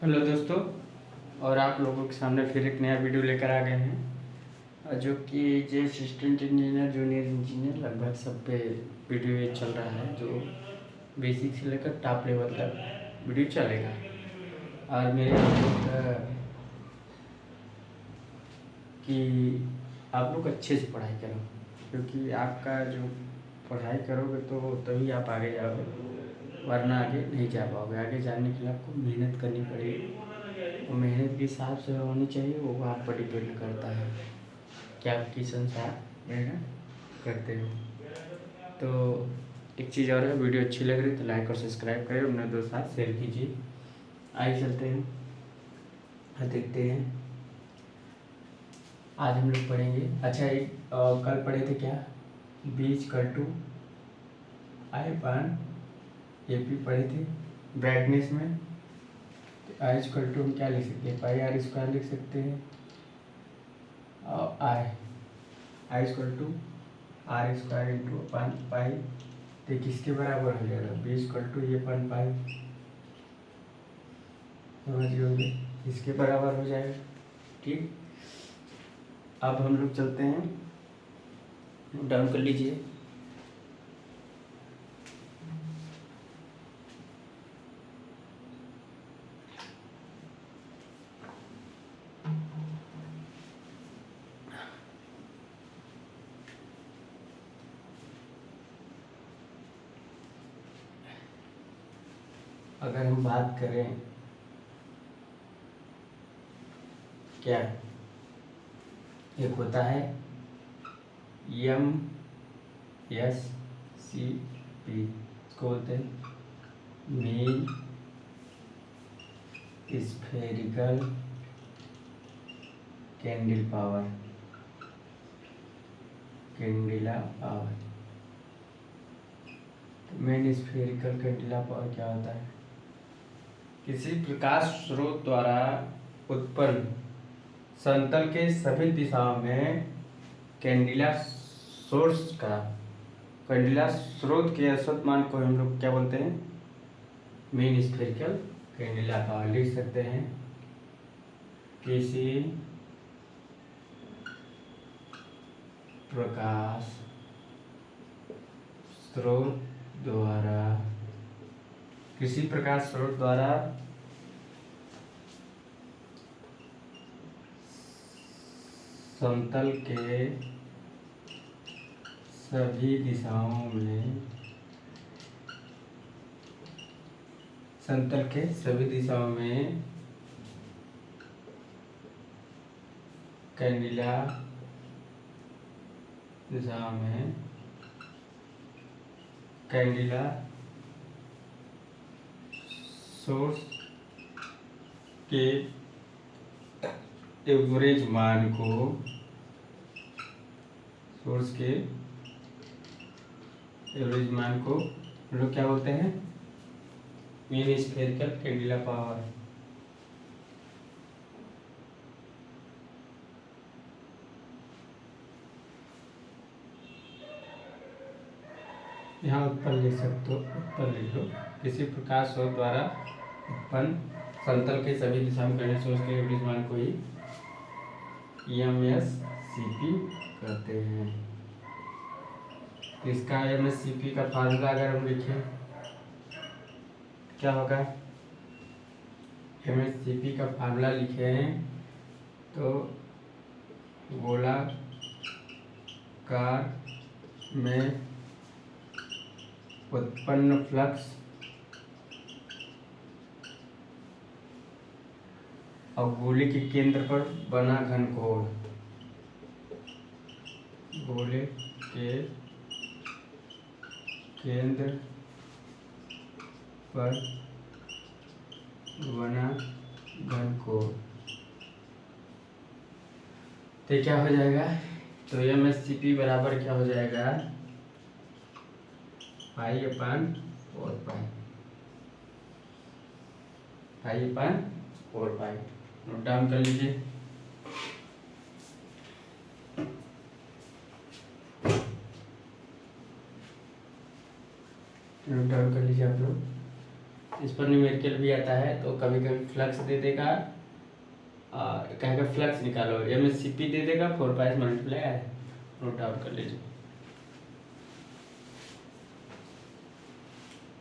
Hello दोस्तों, और आप लोगों के सामने फिर एक नया वीडियो लेकर आ गए हैं जो कि जे असिस्टेंट इंजीनियर, जूनियर इंजीनियर लगभग सब पे वीडियो ये चल रहा है, जो बेसिक से लेकर टॉप लेवल तक वीडियो चलेगा। और मेरे कि आप लोग अच्छे से पढ़ाई करो, क्योंकि आपका जो पढ़ाई करोगे तो तभी आप आगे जाओगे, वरना आगे नहीं जा पाओगे। आगे जाने के लिए आपको मेहनत करनी पड़ेगी, और मेहनत के हिसाब से होनी चाहिए, वो आप पर डिपेंड करता है कि आप किस अनुसार मेहनत करते हो। तो एक चीज़ और है, वीडियो अच्छी लग रही तो लाइक और सब्सक्राइब करें, अपने दोस्त साथ शेयर कीजिए। आइए चलते हैं और देखते हैं आज हम लोग पढ़ेंगे। अच्छा, कल पढ़े थे क्या, बीच कल टू आई पान ए पी पढ़े थे ब्राइटनेस में। आई इक्वल टू हम क्या लिख सकते हैं, पाई आर स्क्वायर लिख सकते हैं, और I equal to r square into upon pi, तो किसके बराबर हो जाएगा, बी इक्वल टू ये अपन पाई, समझ गए होंगे, इसके बराबर हो जाएगा। ठीक, अब हम लोग चलते हैं, नोट डाउन कर लीजिए। अगर हम बात करें क्या, एक होता है एम एस सी पी, इसको बोलते हैं mean spherical candle power, candela power. Mean spherical candela power क्या होता है, किसी प्रकाश स्रोत द्वारा उत्पन्न समतल के सभी दिशाओं में कैंडिला सोर्स का, कैंडिला स्रोत के औसत मान को हम लोग क्या बोलते हैं, मेन स्फेरिकल कैंडिला पावर लिख सकते हैं। किसी प्रकाश स्रोत द्वारा, किसी प्रकाश स्रोत द्वारा समतल के सभी दिशाओं में, समतल के सभी दिशाओं में कैंडिला दिशा में कैंडिला सोर्स के एवरेज मान को, सोर्स के एवरेज मान को हम लोग क्या बोलते हैं, मेन स्फेरिकल कैंडिला पावर। यहाँ उत्पन्न लिख सकते हो, उत्पन्न लिख लो, किसी प्रकाश स्रोत द्वारा उत्पन्न समतल के सभी दिशा में कैंडिला सोर्स के एवरेज मान को ही एमएससीपी कहते हैं। इसका एमएससीपी का फार्मूला अगर हम लिखें क्या होगा, एमएससीपी का फार्मूला लिखें तो गोलाकार में उत्पन्न फ्लक्स और गोले के केंद्र पर बना घनकोण, गोले के केंद्र पर बना घनकोण, तो क्या हो जाएगा, तो एमएससीपी बराबर क्या हो जाएगा, पाई अपान 4 पाई, पाई अपान 4 पाई। नोट डाउन कर लीजिए। नोट डाउन कर लीजिए आप लोग। इस पर न्यूमेरिकल भी आता है, तो कभी कभी फ्लक्स दे देगा, कहेगा फ्लक्स निकालो, MSCP दे देगा, 4 पाई मल्टीप्लाई है, नोट आउट कर लीजिए।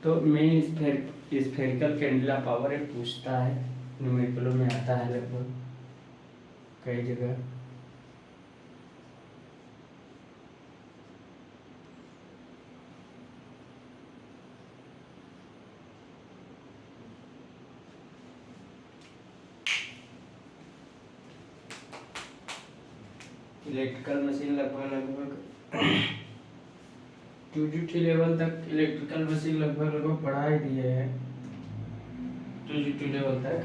तो मेन स्फेरिकल कैंडिला पावर एक पूछता है, न्यूमेरिकलों में आता है लगभग कई जगह। इलेक्ट्रिकल मशीन लगभग 2GT लेवल तक इलेक्ट्रिकल मशीन लगभग पढ़ा ही दिए हैं, 2GT लेवल तक।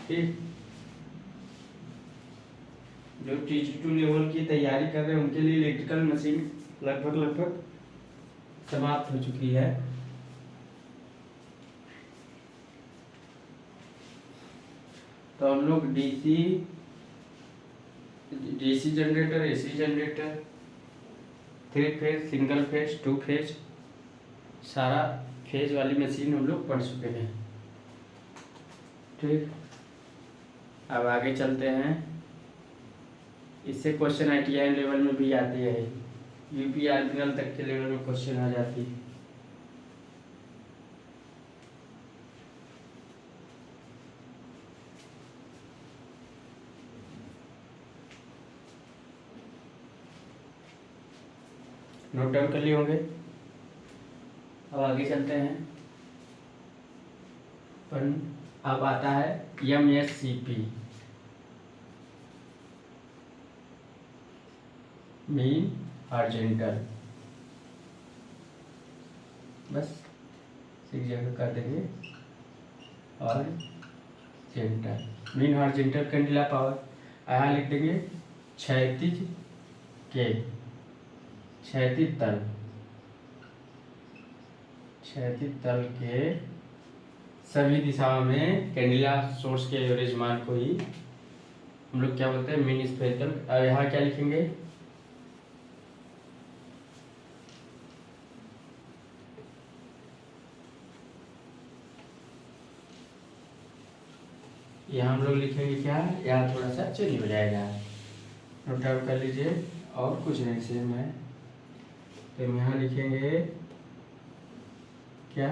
ठीक, जो TG2 लेवल की तैयारी कर रहे हैं उनके लिए इलेक्ट्रिकल मशीन लगभग समाप्त हो चुकी है। तो हम लोग DC generator, AC generator, 3 phase, single phase, 2 phase, सारा फेज वाली मशीन हम लोग पढ़ चुके हैं। ठीक, अब आगे चलते हैं। इससे क्वेश्चन ITI लेवल में भी आती है, UP आर्डिनल तक के लेवल में क्वेश्चन आ जाती है। नोट डाउन कर लिए होंगे। अब आगे चलते हैं। अब आता है MSCP, मीन हॉरिजॉन्टल, बस एक जगह कर देंगे, और gentle, mean horizontal candela power. यहाँ लिख देंगे क्षैतिज तल के सभी दिशाओं में कैंडिला सोर्स के एवरेज मान को ही हम लोग क्या बोलते हैं, मीन स्फेरिकल। अब यहाँ क्या लिखेंगे, यहाँ हम लोग लिखेंगे क्या, यहाँ थोड़ा सा चेंज हो जाएगा, नोट डाउन कर लीजिए, और कुछ नहीं सेम है। तो हम यहाँ लिखेंगे क्या,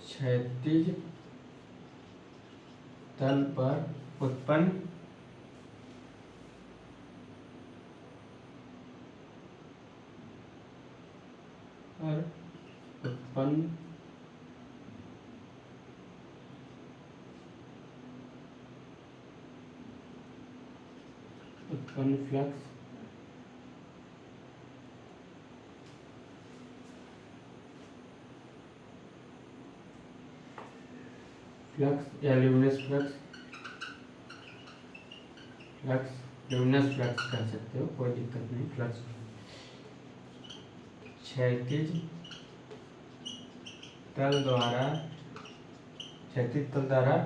क्षैतिज तल पर उत्पन्न उत्पन्न फ्लक्स या ल्यूमिनस फ्लक्स कर सकते हो, कोई दिक्कत नहीं। फ्लक्स क्षैतिज तल द्वारा क्षैतिज तल द्वारा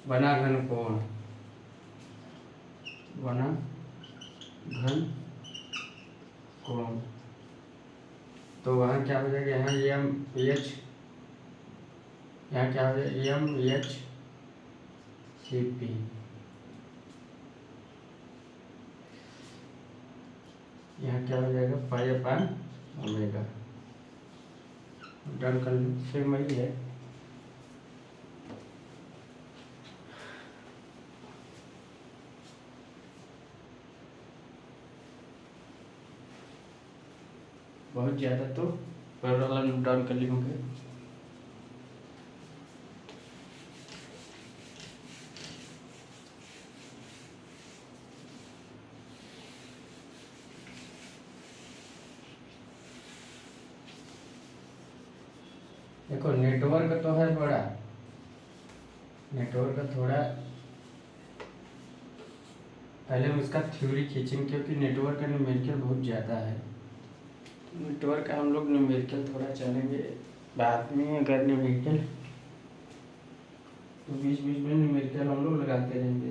बना घन कोण। तो वहाँ क्या हो जाएगा, यहाँ MH, यहाँ क्या हो जाएगा, MHCP, यहाँ क्या हो जाएगा, π/ω। डन कर सेम वही है। बहुत ज़्यादा तो पर वाला नोट डाउन कर लिए होंगे। देखो नेटवर्क तो है बड़ा, नेटवर्क थोड़ा पहले हम इसका थ्योरी खींचेंगे, क्योंकि नेटवर्क का न्यूमेरिकल बहुत ज़्यादा है। नेटवर्क का हम लोग न्यूमेरिकल थोड़ा चलेंगे बाद में, अगर न्यूमेरिकल तो बीच बीच में न्यूमेरिकल हम लोग लगाते रहेंगे।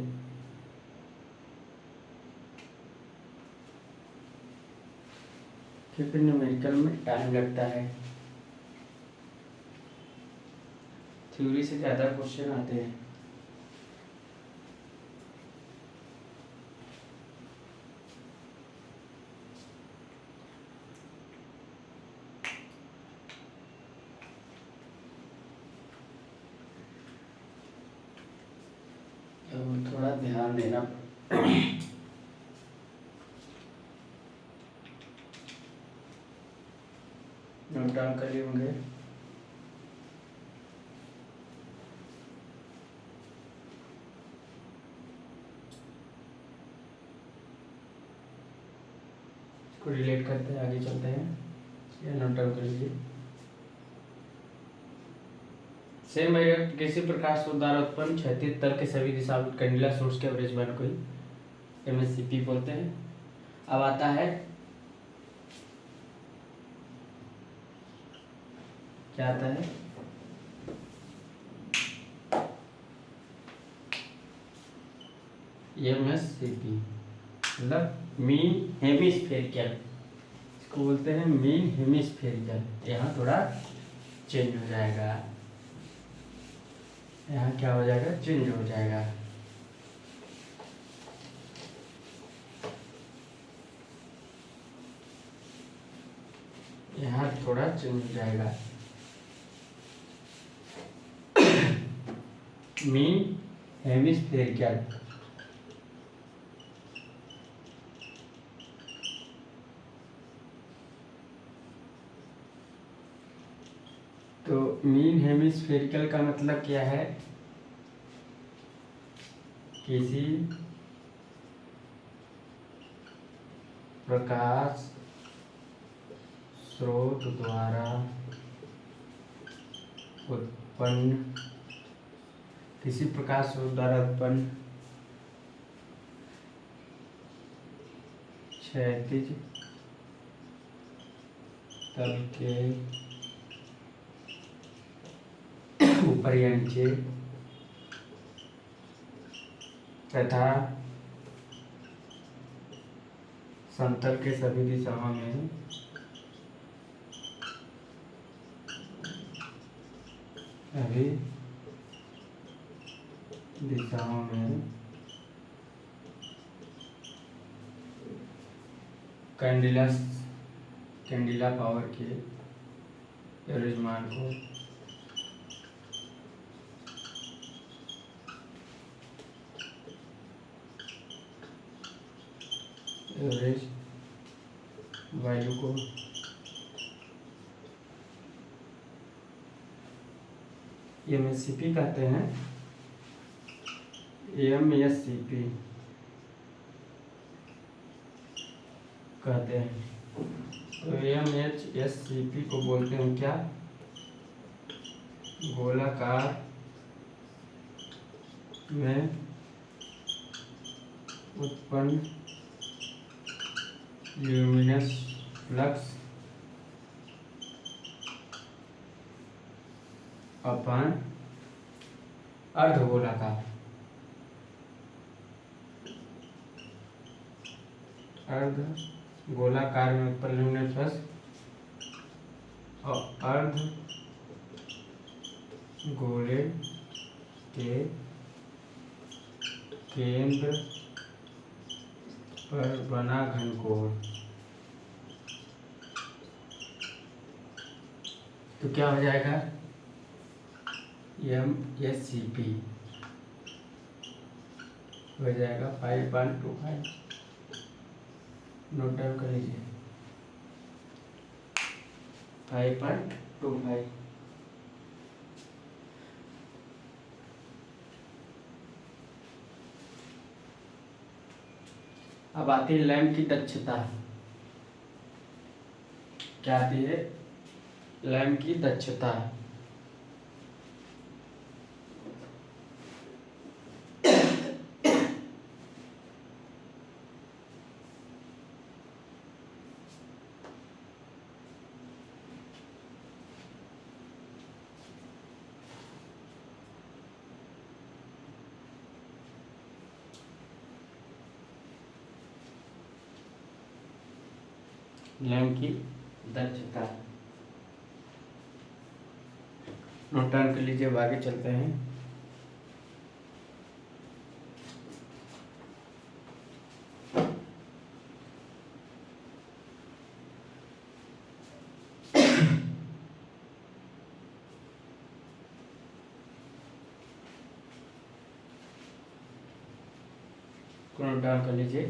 क्योंकि न्यूमेरिकल में टाइम लगता है, थ्योरी से ज़्यादा क्वेश्चन आते हैं। तो थोड़ा ध्यान देना। नोट डाउन कर लिए होंगे। इसको रिलेट करते हैं, आगे चलते हैं। ये नोट डाउन कर लीजिए। सेम है, किसी प्रकाश स्रोत द्वारा उत्पन्न क्षैतिज तल के सभी दिशा में कैंडिला सोर्स के एवरेज मान को ही एमएससीपी बोलते हैं। अब आता है, क्या आता है, एमएससीपी मतलब मीन हेमिस्फेरिकल, इसको बोलते हैं मीन हेमिस्फेरिकल। यहाँ थोड़ा चेंज हो जाएगा, यहाँ क्या हो जाएगा, चेंज हो जाएगा। यहाँ थोड़ा चेंज हो जाएगा। मीन हेमिस्फेरिकल, तो मीन हेमिस्फेरिकल का मतलब क्या है, किसी प्रकाश स्रोत द्वारा उत्पन्न, किसी प्रकाश स्रोत द्वारा उत्पन्न क्षैतिज तल के ऊपर या नीचे तथा समतल के सभी दिशाओं में कैंडिला पावर के एवरेज मान को एवरेज वैल्यू को एमएससीपी कहते हैं। एमएससीपी कहते हैं। तो एमएचएससीपी को बोलते हैं क्या, गोलाकार में उत्पन्न ल्यूमिनस फ्लक्स अपन अर्धगोलाकार, अर्धगोलाकार में उत्पन्न ल्यूमिनस फ्लक्स और अर्ध गोले के केंद्र पर बना घनकोण। तो क्या हो जाएगा, एमएससीपी हो जाएगा 5.25। नोट डाउन कर लीजिए 5.25। अब आती है लैंप की दक्षता। क्या आती है, लैंप की दक्षता। लैंप की दक्षता। नोट डाउन कर लीजिए। अब आगे चलते हैं। नोट डाउन कर लीजिए।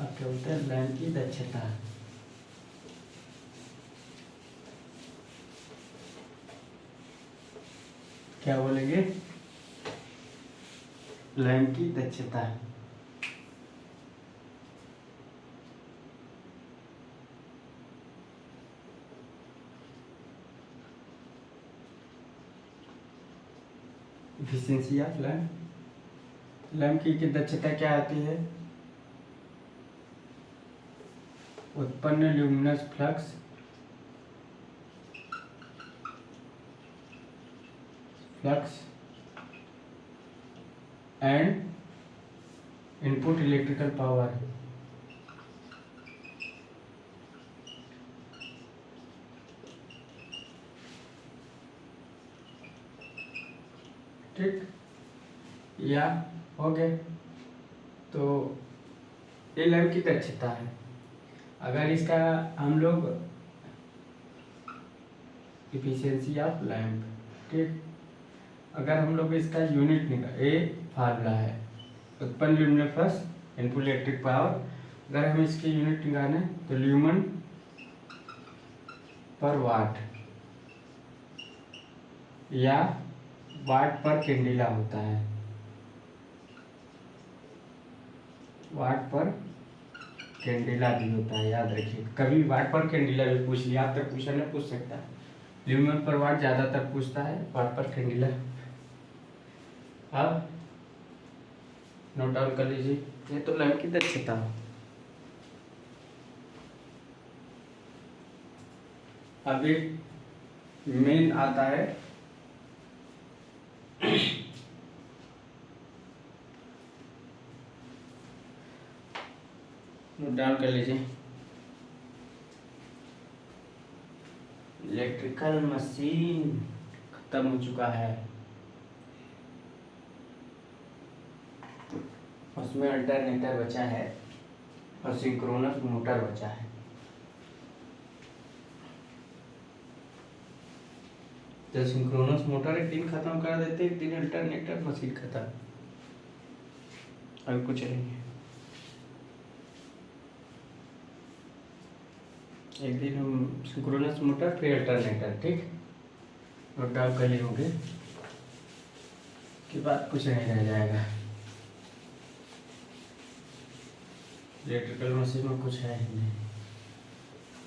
अब क्या होता है? लैंप की दक्षता। क्या बोलेंगे? लैंप की दक्षता। Efficiency of lamp. लैंप की दक्षता क्या आती है? उत्पन्न luminous flux and input electrical power. ठीक, या हो गए। तो ये लैंप की दक्षता है। अगर इसका हम लोग इफिशियंसी ऑफ लैंप, ठीक, अगर हम लोग इसका यूनिट निकाल, ये फार्मूला है उत्पन्न luminous flux input electric power. अगर हम इसकी यूनिट निकालें तो ल्यूमन पर वाट या वाट पर कैंडिला होता है। वाट पर कैंडिला भी होता है, याद रखिए। कभी वाट पर कैंडिला भी पूछ लिया, आप तक क्वेश्चन में पूछ सकता है। ल्यूमन पर वाट ज़्यादातर पूछता है, वाट पर कैंडिला। अब नोट डाउन कर लीजिए। ये तो लैंप की दक्षता। अब एक मेन आता है नोट डाउन कर लीजिए। इलेक्ट्रिकल मशीन खत्म हो चुका है, उसमें अल्टरनेटर बचा है और सिंक्रोनस मोटर बचा है। तो सिंक्रोनस मोटर एक दिन खत्म कर देते, एक दिन अल्टरनेटर, मशीन खत्म। अभी कुछ नहीं है। एक दिन हम सिंक्रोनस मोटर, फिर अल्टरनेटर। ठीक, नोट डाउन कर लिए होंगे कि बात कुछ नहीं रह जाएगा। इलेक्ट्रिकल मशीन में कुछ है ही नहीं,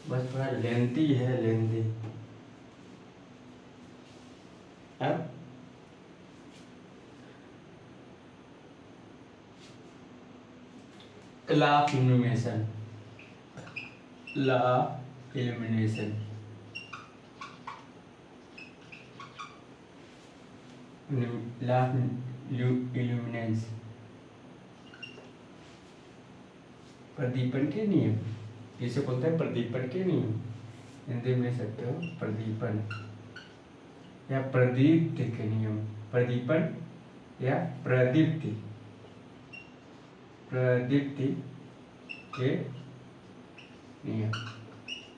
बस थोड़ा लेंथी है, लेंथी। अब law of illumination, law of illumination, law of illuminance, प्रदीपन के नियम, इसे बोलते हैं प्रदीपन के नियम। हिंदी में लिख सकते हो प्रदीपन या प्रदीप्ति के नियम। प्रदीपन या प्रदीप्ति, प्रदीप्ति के नियम।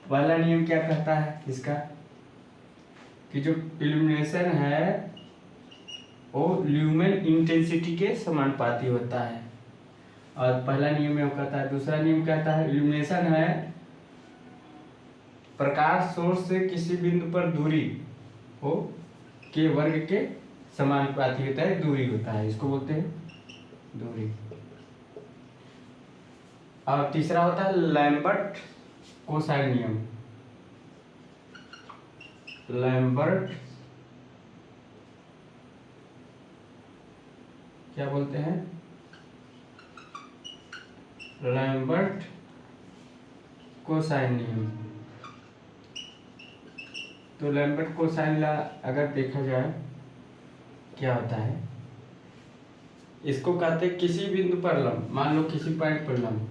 पहला नियम क्या कहता है इसका? कि जो इल्यूमिनेशन है वो ल्यूमेन इंटेंसिटी के समानुपाती होता है। और पहला नियम यह कहता है। दूसरा नियम कहता है इल्यूमिनेशन है प्रकाश सोर्स से किसी बिंदु पर दूरी हो के वर्ग के समानुपाती होता है, दूरी होता है, इसको बोलते हैं दूरी। और तीसरा होता है लैम्बर्ट कोसाइन नियम। लैम्बर्ट क्या बोलते हैं? लैम्बर्ट कोसाइन नियम। तो लैम्बर्ट कोसाइन ला अगर देखा जाए क्या होता है, इसको कहते हैं किसी बिंदु पर लंब, मान लो किसी पॉइंट पर लंब,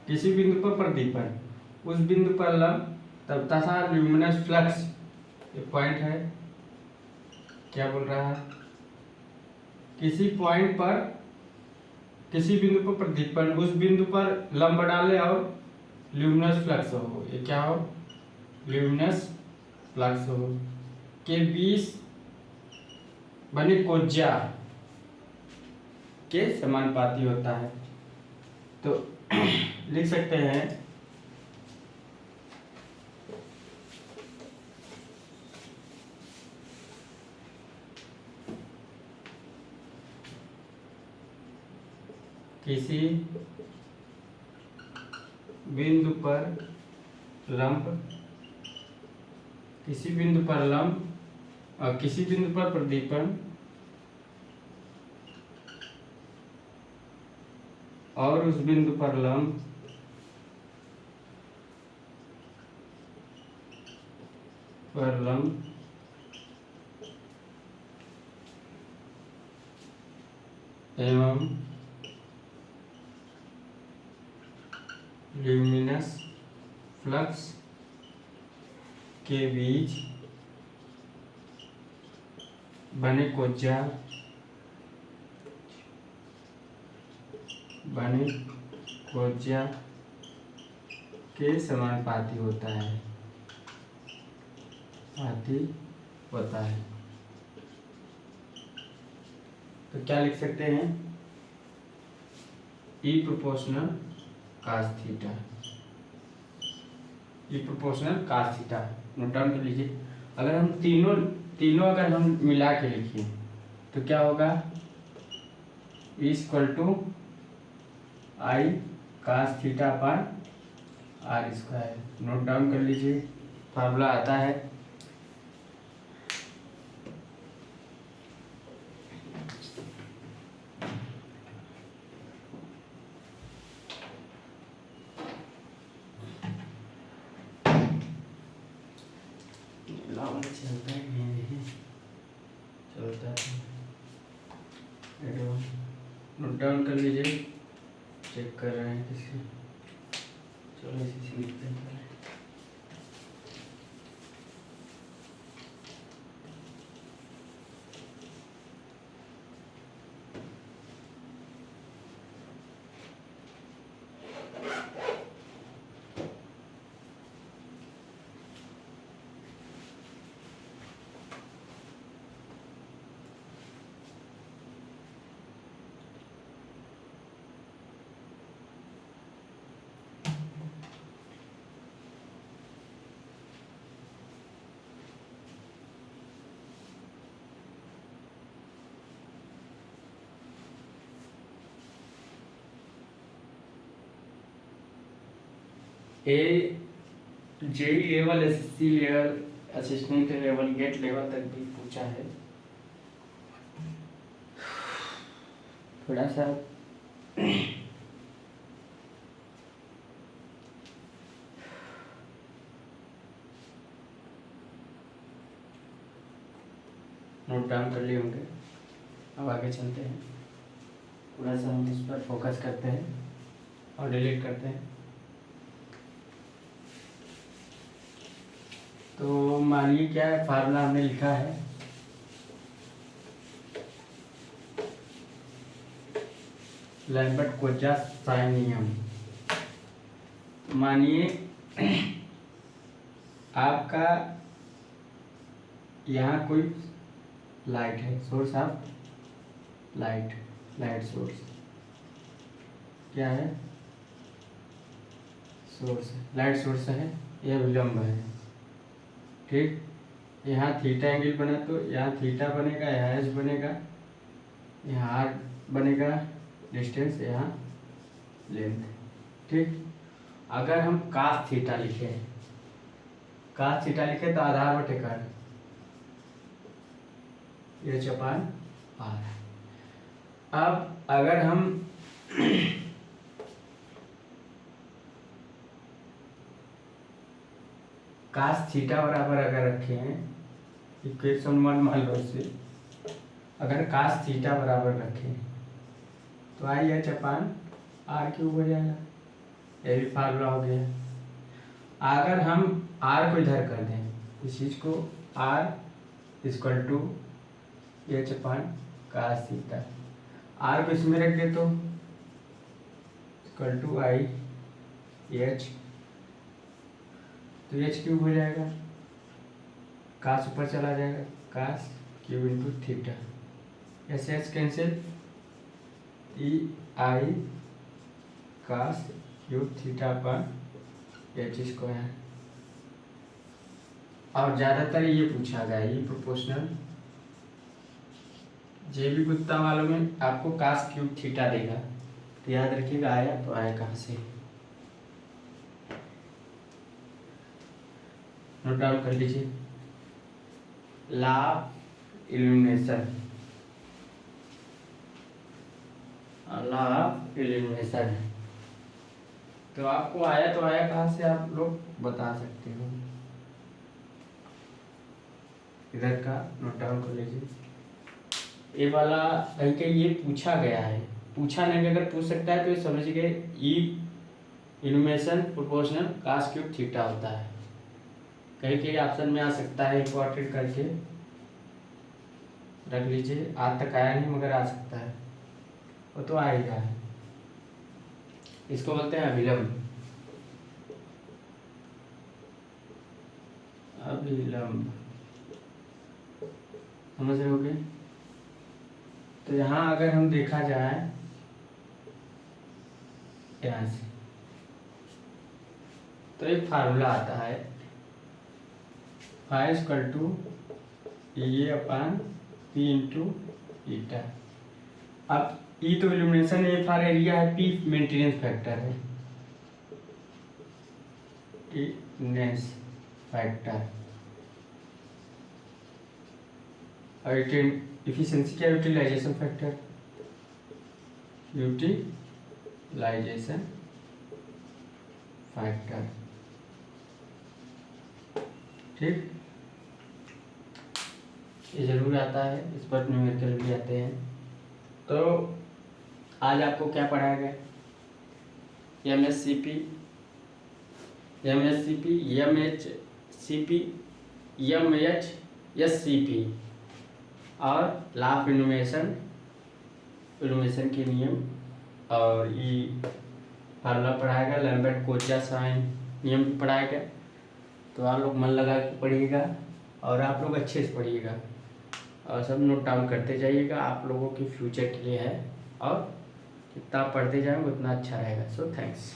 किसी बिंदु पर प्रदीपन, उस बिंदु पर लंब तब तथा ल्यूमिनस फ्लक्स, ये पॉइंट है, क्या बोल रहा है, किसी पॉइंट पर किसी बिंदु पर प्रदीपन, उस बिंदु पर लंब डाले और ल्यूमिनस फ्लक्स हो, ये क्या हो, ल्यूमिनस फ्लक्स हो के बीच बने कोज्या के समानुपाती होता है। तो लिख सकते हैं किसी बिंदु पर लंब, किसी बिंदु पर लंब और किसी बिंदु पर प्रदीपन और उस बिंदु पर लंब एवं ल्यूमिनस फ्लक्स के बीच बने कोज्या के समानुपाती होता है, तो क्या लिख सकते हैं, E proportional cos theta, E proportional cos theta note down कर लीजिए। अगर हम तीनों अगर हम मिला के लिखिए तो क्या होगा, E equal to I cos theta per R square, note down कर लीजिए, फार्मूला आता है चलता है, नोट डाउन कर लीजिए, चेक कर रहे हैं किसी, चलो इसी से लिखते हैं। JE level, SSC level, assistant level, GATE level तक भी पूछा है। थोड़ा सा नोट डाउन कर लिए होंगे। अब आगे चलते हैं, थोड़ा सा हम इस पर फोकस करते हैं और डिलीट करते हैं। तो मानिए क्या है, फार्मूला हमने लिखा है, लैम्बर्ट कोज्जा साइन नियम। मानिए आपका यहाँ कोई लाइट है, सोर्स ऑफ लाइट सोर्स, क्या है, सोर्स, लाइट सोर्स है, यह विलंब है, ठीक। यहाँ थीटा एंगल बना तो यहाँ थीटा बनेगा, यहाँ एच बनेगा, यहाँ आर बनेगा, डिस्टेंस, यहाँ लेंथ, ठीक। अगर हम cos थीटा लिखे तो आधार बटे कर्ण, एच अपान आर। अब अगर हम cos थीटा बराबर अगर रखे हैं इक्वेशन 1 मान लो इसे, अगर कास थीटा बराबर रखें तो I H upon R cube हो जाएगा। ये भी फार्मूला हो गया। अगर हम आर को इधर कर दें इस चीज़ को, r equal to h upon cos theta, r को इसमें रख दे तो इक्वल टू आई एच, तो एच क्यूब हो जाएगा, कास ऊपर चला जाएगा, कास क्यूब इंटू थीटा, एस h cancel, E I cos cube theta पर एच स्क्वायर। और ज़्यादातर ये पूछा गया, ये प्रोपोर्शनल जेबी गुप्ता वालों में आपको कास क्यूब थीटा देगा, तो याद रखिएगा आया तो आया कहाँ से, नोट डाउन कर लीजिए। Law of illumination, law of illumination, तो आपको आया तो आया कहाँ से आप लोग बता सकते हो, इधर का नोट डाउन कर लीजिए। ये वाला कहीं कहीं ये पूछा गया है, पूछा नहीं, अगर पूछ सकता है तो ये समझ गए, E illumination proportional cos cube theta होता है, कहीं कहीं ऑप्शन में आ सकता है, इंपॉर्टेंट करके रख लीजिए। आज तक आया नहीं मगर आ सकता है, वो तो आएगा। इसको बोलते हैं अभिलंब, अभिलंब, समझ रहे होगे। तो यहाँ अगर हम देखा जाए यहाँ से, तो एक फार्मूला आता है five equal to A upon P into eta. अब ई तो इल्यूमिनेशन ए फॉर एरिया है, पी मेंटेनेंस फैक्टर है, मेंटेनेंस फैक्टर, और इफिशिएंसी क्या, यूटिलाइजेशन फैक्टर, यूटिलाइजेशन फैक्टर, ठीक। ये जरूर आता है, इस पर न्यूमेरिकल भी आते हैं। तो आज आपको क्या पढ़ाया गया, एमएससीपी, एमएचसीपी, एमएचएससीपी और लॉ ऑफ इल्यूमिनेशन, इल्यूमिनेशन के नियम, और ये फार्मूला पढ़ाया गया, लैम्बर्ट कोचा साइन नियम भी पढ़ाया गया। तो आप लोग मन लगा के पढ़िएगा और आप लोग अच्छे से पढ़िएगा और सब नोट डाउन करते जाइएगा, आप लोगों के फ्यूचर के लिए है, और जितना आप पढ़ते जाएंगे उतना अच्छा रहेगा। So thanks.